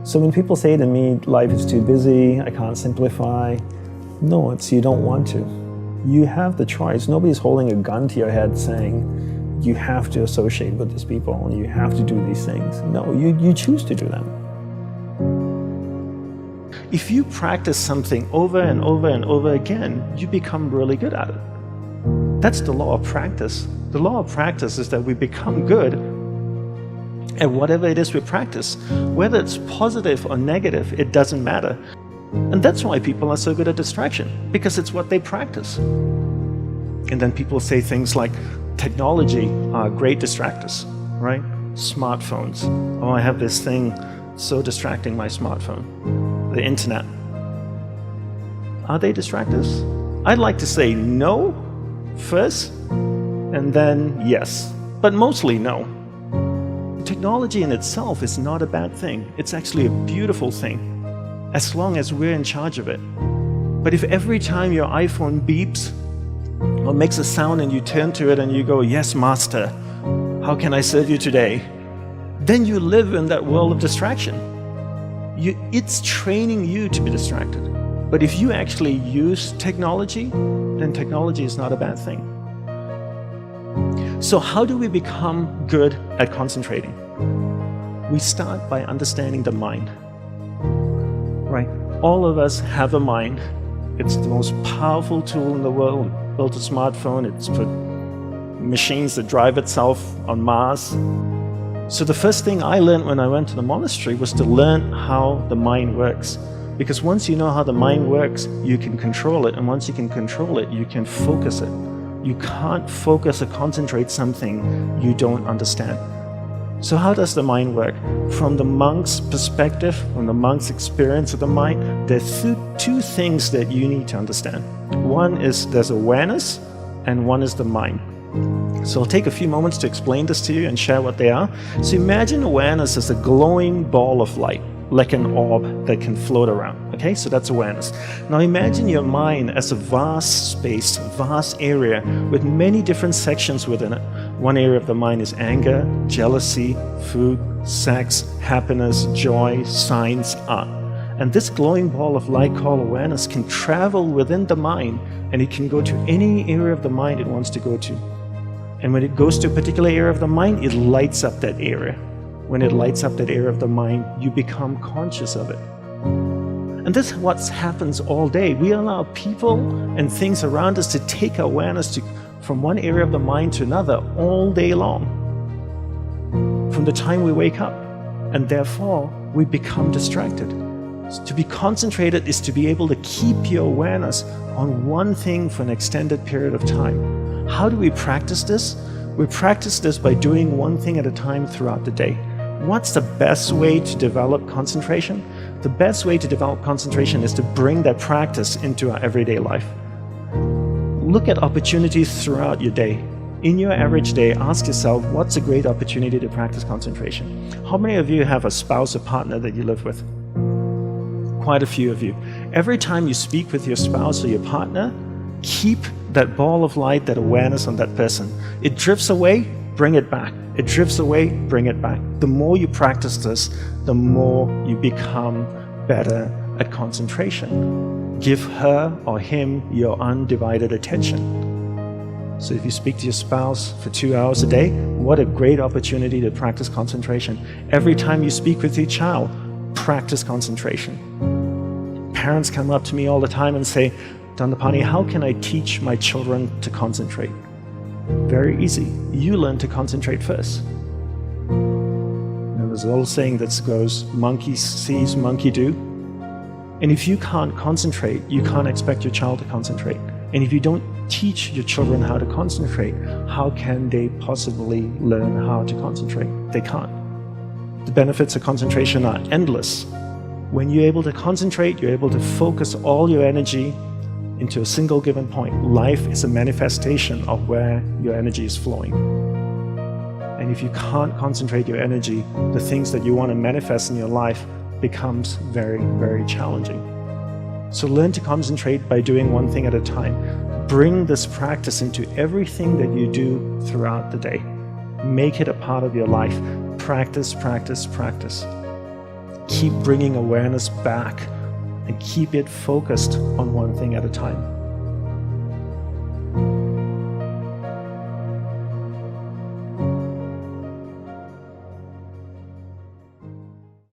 So when people say to me, life is too busy, I can't simplify, no, it's you don't want to. You have the choice. Nobody's holding a gun to your head saying, you have to associate with these people and you have to do these things. No, you choose to do them. If you practice something over and over and over again, you become really good at it. That's the law of practice. The law of practice is that we become good at whatever it is we practice. Whether it's positive or negative, it doesn't matter. And that's why people are so good at distraction, because it's what they practice. And then people say things like, technology are great distractors, right? Smartphones. Oh, I have this thing so distracting, my smartphone. The internet. Are they distractors? I'd like to say no first, and then yes, but mostly no. Technology in itself is not a bad thing. It's actually a beautiful thing, as long as we're in charge of it. But if every time your iPhone beeps or makes a sound and you turn to it and you go, yes, master, how can I serve you today? Then you live in that world of distraction. It's training you to be distracted. But if you actually use technology, then technology is not a bad thing. So how do we become good at concentrating? We start by understanding the mind. Right? All of us have a mind. It's the most powerful tool in the world. Built a smartphone, it's put machines that drive itself on Mars. So the first thing I learned when I went to the monastery was to learn how the mind works. Because once you know how the mind works, you can control it. And once you can control it, you can focus it. You can't focus or concentrate something you don't understand. So how does the mind work? From the monk's perspective, from the monk's experience of the mind, there's two things that you need to understand. One is there's awareness, and one is the mind. So I'll take a few moments to explain this to you and share what they are. So imagine awareness as a glowing ball of light, like an orb that can float around. Okay, so that's awareness. Now imagine your mind as a vast space, vast area with many different sections within it. One area of the mind is anger, jealousy, food, sex, happiness, joy, science, art. And this glowing ball of light called awareness can travel within the mind, and it can go to any area of the mind it wants to go to. And when it goes to a particular area of the mind, it lights up that area. When it lights up that area of the mind, you become conscious of it. And this is what happens all day. We allow people and things around us to take awareness from one area of the mind to another all day long, from the time we wake up. And therefore, we become distracted. To be concentrated is to be able to keep your awareness on one thing for an extended period of time. How do we practice this? We practice this by doing one thing at a time throughout the day. What's the best way to develop concentration? The best way to develop concentration is to bring that practice into our everyday life. Look at opportunities throughout your day. In your average day, ask yourself, what's a great opportunity to practice concentration? How many of you have a spouse or partner that you live with? Quite a few of you. Every time you speak with your spouse or your partner, keep that ball of light, that awareness on that person. It drifts away, bring it back. It drifts away, bring it back. The more you practice this, the more you become better at concentration. Give her or him your undivided attention. So if you speak to your spouse for 2 hours a day, what a great opportunity to practice concentration. Every time you speak with your child, practice concentration. Parents come up to me all the time and say, Dandapani, how can I teach my children to concentrate? Very easy. You learn to concentrate first. And there's an old saying that goes, monkey sees, monkey do. And if you can't concentrate, you can't expect your child to concentrate. And if you don't teach your children how to concentrate, how can they possibly learn how to concentrate? They can't. The benefits of concentration are endless. When you're able to concentrate, you're able to focus all your energy into a single given point. Life is a manifestation of where your energy is flowing. And if you can't concentrate your energy, the things that you want to manifest in your life becomes very, very challenging. So learn to concentrate by doing one thing at a time. Bring this practice into everything that you do throughout the day. Make it a part of your life. Practice, practice, practice. keep bringing awareness back and keep it focused on one thing at a time.